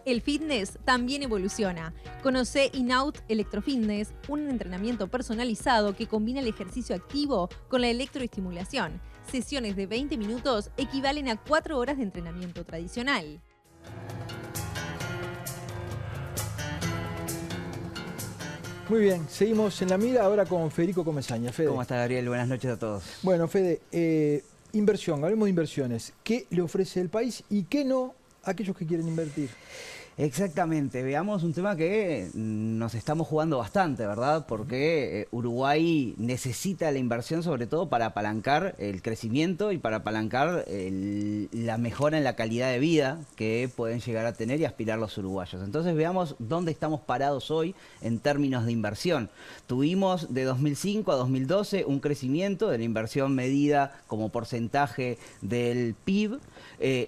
El fitness también evoluciona. Conoce Inout Electrofitness, un entrenamiento personalizado que combina el ejercicio activo con la electroestimulación. Sesiones de 20 minutos equivalen a 4 horas de entrenamiento tradicional. Muy bien, seguimos en la mira ahora con Federico Comesaña. Fede. ¿Cómo está, Gabriel? Buenas noches a todos. Bueno, Fede, inversión, hablemos de inversiones. ¿Qué le ofrece el país y qué no a aquellos que quieren invertir? Exactamente, veamos un tema que nos estamos jugando bastante, ¿verdad? Porque Uruguay necesita la inversión sobre todo para apalancar el crecimiento y para apalancar la mejora en la calidad de vida que pueden llegar a tener y aspirar los uruguayos. Entonces veamos dónde estamos parados hoy en términos de inversión. Tuvimos de 2005 a 2012 un crecimiento de la inversión medida como porcentaje del PIB.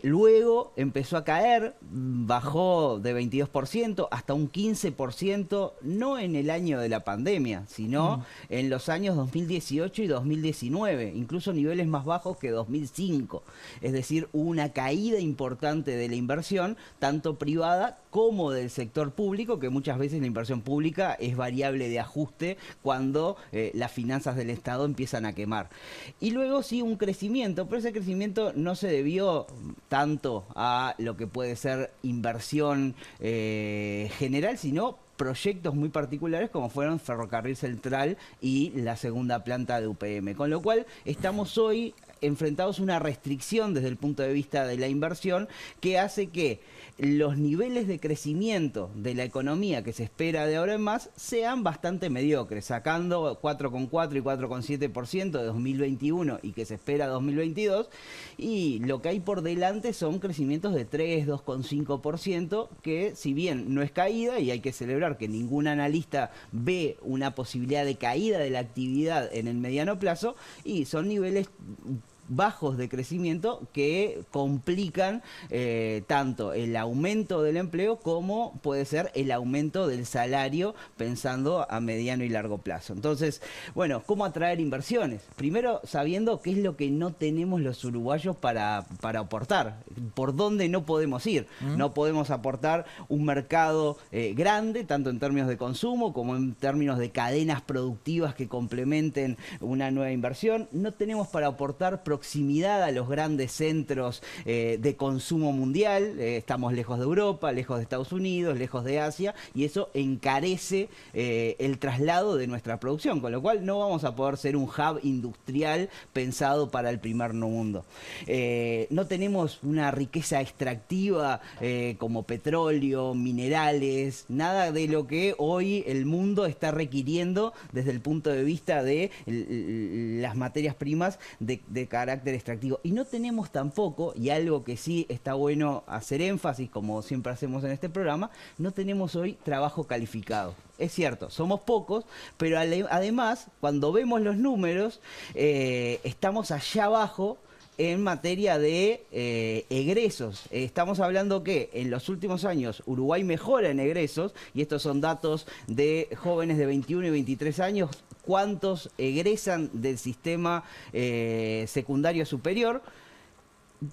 Luego empezó a caer, bajó de 22% hasta un 15%, no en el año de la pandemia, sino en los años 2018 y 2019, incluso niveles más bajos que 2005. Es decir, una caída importante de la inversión, tanto privada como del sector público, que muchas veces la inversión pública es variable de ajuste cuando las finanzas del Estado empiezan a quemar. Y luego sí un crecimiento, pero ese crecimiento no se debió tanto a lo que puede ser inversión general, sino proyectos muy particulares como fueron Ferrocarril Central y la segunda planta de UPM. Con lo cual estamos hoy enfrentados a una restricción desde el punto de vista de la inversión que hace que los niveles de crecimiento de la economía que se espera de ahora en más sean bastante mediocres, sacando 4,4 y 4,7% de 2021 y que se espera 2022, y lo que hay por delante son crecimientos de 3, 2,5%, que si bien no es caída, y hay que celebrar que ningún analista ve una posibilidad de caída de la actividad en el mediano plazo, y son niveles bajos de crecimiento que complican tanto el aumento del empleo como puede ser el aumento del salario pensando a mediano y largo plazo. Entonces, bueno, ¿cómo atraer inversiones? Primero, sabiendo qué es lo que no tenemos los uruguayos para aportar, por dónde no podemos ir. No podemos aportar un mercado grande, tanto en términos de consumo como en términos de cadenas productivas que complementen una nueva inversión. No tenemos para aportar proximidad a los grandes centros de consumo mundial. Estamos lejos de Europa, lejos de Estados Unidos, lejos de Asia, y eso encarece el traslado de nuestra producción, con lo cual no vamos a poder ser un hub industrial pensado para el primer mundo. No tenemos una riqueza extractiva como petróleo, minerales, nada de lo que hoy el mundo está requiriendo desde el punto de vista de las materias primas de carácter extractivo. Y no tenemos tampoco, y algo que sí está bueno hacer énfasis, como siempre hacemos en este programa, no tenemos hoy trabajo calificado. Es cierto, somos pocos, pero además, cuando vemos los números, estamos allá abajo en materia de egresos. Estamos hablando que en los últimos años Uruguay mejora en egresos, y estos son datos de jóvenes de 21 y 23 años, cuántos egresan del sistema secundario superior.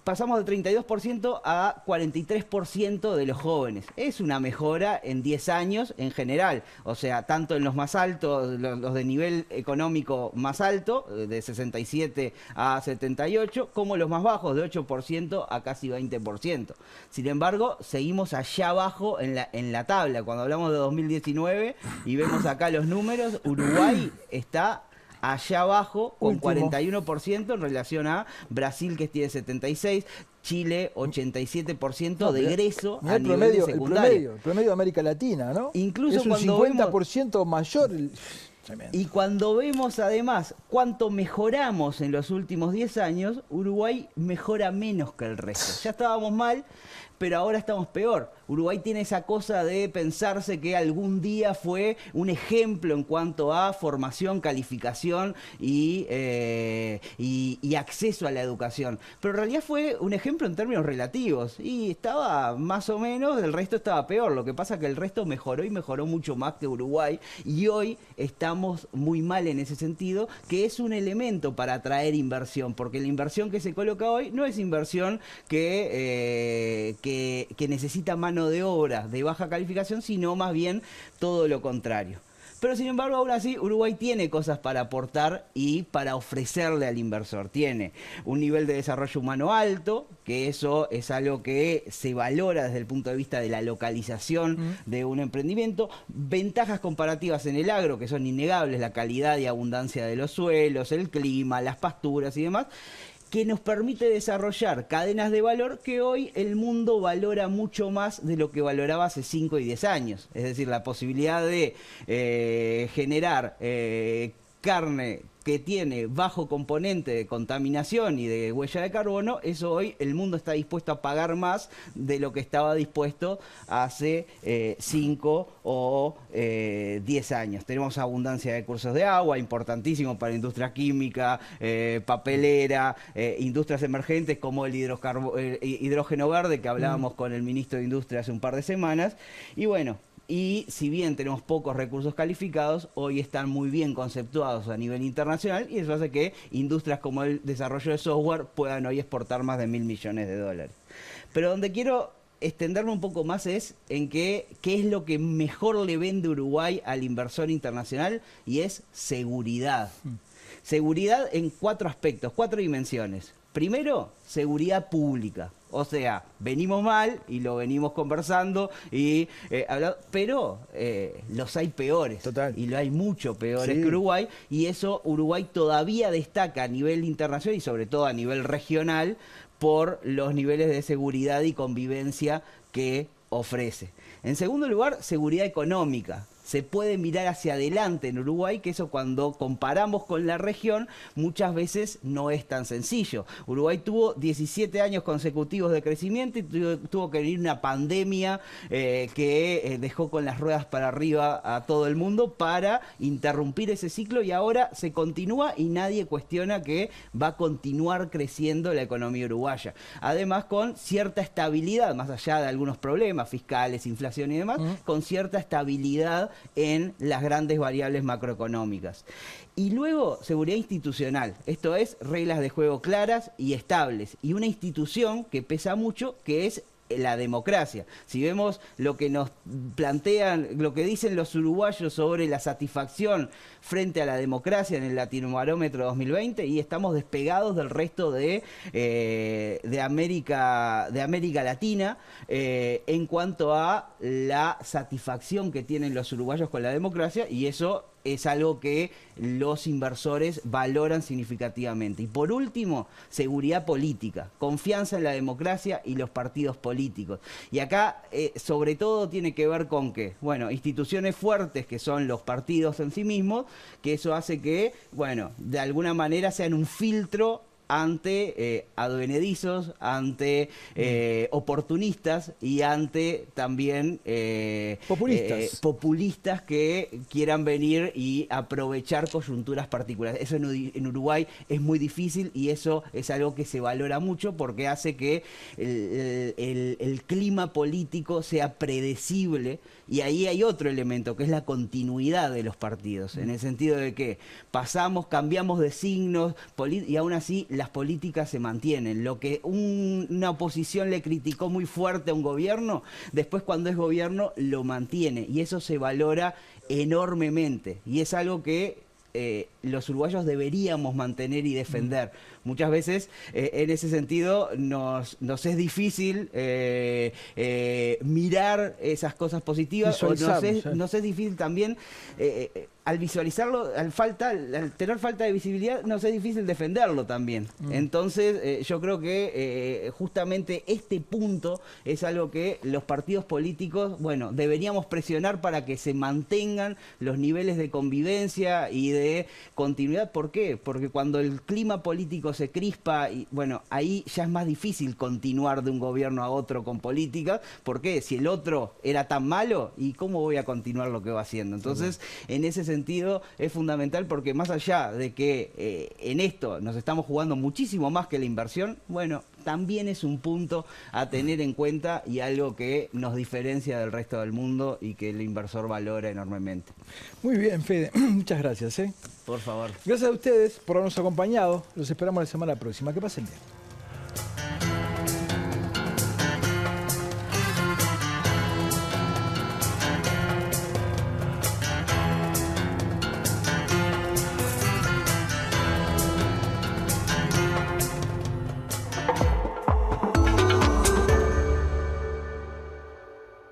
Pasamos del 32% a 43% de los jóvenes. Es una mejora en 10 años en general. O sea, tanto en los más altos, los de nivel económico más alto, de 67 a 78, como los más bajos, de 8% a casi 20%. Sin embargo, seguimos allá abajo en la tabla. Cuando hablamos de 2019 y vemos acá los números, Uruguay está allá abajo con 41% en relación a Brasil, que tiene 76%, Chile 87% de egreso a nivel de secundario. El promedio de América Latina, ¿no? Incluso es un cuando 50% mayor. Y cuando vemos además cuánto mejoramos en los últimos 10 años, Uruguay mejora menos que el resto. Ya estábamos mal, pero ahora estamos peor. Uruguay tiene esa cosa de pensarse que algún día fue un ejemplo en cuanto a formación, calificación y y acceso a la educación. Pero en realidad fue un ejemplo en términos relativos y estaba más o menos, el resto estaba peor. Lo que pasa es que el resto mejoró y mejoró mucho más que Uruguay y hoy estamos muy mal en ese sentido, que es un elemento para atraer inversión, porque la inversión que se coloca hoy no es inversión que necesita mano de obra de baja calificación, sino más bien todo lo contrario. Pero sin embargo, aún así, Uruguay tiene cosas para aportar y para ofrecerle al inversor. Tiene un nivel de desarrollo humano alto, que eso es algo que se valora desde el punto de vista de la localización de un emprendimiento. Ventajas comparativas en el agro, que son innegables, la calidad y abundancia de los suelos, el clima, las pasturas y demás, que nos permite desarrollar cadenas de valor que hoy el mundo valora mucho más de lo que valoraba hace 5 y 10 años. Es decir, la posibilidad de generar carne que tiene bajo componente de contaminación y de huella de carbono, eso hoy el mundo está dispuesto a pagar más de lo que estaba dispuesto hace 5 o 10 años. Tenemos abundancia de cursos de agua, importantísimo para industria química, papelera, industrias emergentes como el hidrógeno verde, que hablábamos con el ministro de Industria hace un par de semanas. Y bueno, y si bien tenemos pocos recursos calificados, hoy están muy bien conceptuados a nivel internacional y eso hace que industrias como el desarrollo de software puedan hoy exportar más de $1.000 millones. Pero donde quiero extenderme un poco más es en qué es lo que mejor le vende Uruguay al inversor internacional, y es seguridad. Seguridad en 4 aspectos, 4 dimensiones. Primero, seguridad pública. O sea, venimos mal y lo venimos conversando y hablando, pero los hay peores. Total. Y lo hay mucho peores que Uruguay, y eso Uruguay todavía destaca a nivel internacional y sobre todo a nivel regional por los niveles de seguridad y convivencia que ofrece. En segundo lugar, seguridad económica. Se puede mirar hacia adelante en Uruguay, que eso cuando comparamos con la región muchas veces no es tan sencillo. Uruguay tuvo 17 años consecutivos de crecimiento y tuvo que venir una pandemia que dejó con las ruedas para arriba a todo el mundo para interrumpir ese ciclo, y ahora se continúa y nadie cuestiona que va a continuar creciendo la economía uruguaya. Además, con cierta estabilidad, más allá de algunos problemas fiscales, inflación y demás, con cierta estabilidad en las grandes variables macroeconómicas. Y luego, seguridad institucional. Esto es reglas de juego claras y estables. Y una institución que pesa mucho, que es la democracia. Si vemos lo que nos plantean, lo que dicen los uruguayos sobre la satisfacción frente a la democracia en el Latinobarómetro 2020, y estamos despegados del resto de América Latina en cuanto a la satisfacción que tienen los uruguayos con la democracia, y eso es algo que los inversores valoran significativamente. Y por último, seguridad política, confianza en la democracia y los partidos políticos. Y acá, sobre todo, tiene que ver con que, bueno, instituciones fuertes que son los partidos en sí mismos, que eso hace que, bueno, de alguna manera sean un filtro ante advenedizos, ante oportunistas y ante también populistas que quieran venir y aprovechar coyunturas particulares. Eso en Uruguay es muy difícil, y eso es algo que se valora mucho porque hace que el clima político sea predecible, y ahí hay otro elemento que es la continuidad de los partidos, en el sentido de que cambiamos de signos y aún así las políticas se mantienen. Lo que una oposición le criticó muy fuerte a un gobierno, después cuando es gobierno lo mantiene, y eso se valora enormemente, y es algo que los uruguayos deberíamos mantener y defender. Muchas veces en ese sentido nos es difícil mirar esas cosas positivas, o nos es difícil también al visualizarlo, al tener falta de visibilidad, nos es difícil defenderlo también. Entonces yo creo que justamente este punto es algo que los partidos políticos, bueno, deberíamos presionar para que se mantengan los niveles de convivencia y de continuidad. ¿Por qué? Porque cuando el clima político se crispa y bueno, ahí ya es más difícil continuar de un gobierno a otro con política. ¿Por qué? Si el otro era tan malo, ¿y cómo voy a continuar lo que va haciendo? Entonces, en ese sentido es fundamental porque más allá de que en esto nos estamos jugando muchísimo más que la inversión, bueno, también es un punto a tener en cuenta y algo que nos diferencia del resto del mundo y que el inversor valora enormemente. Muy bien, Fede. Muchas gracias. Por favor. Gracias a ustedes por habernos acompañado. Los esperamos la semana próxima. Que pasen bien.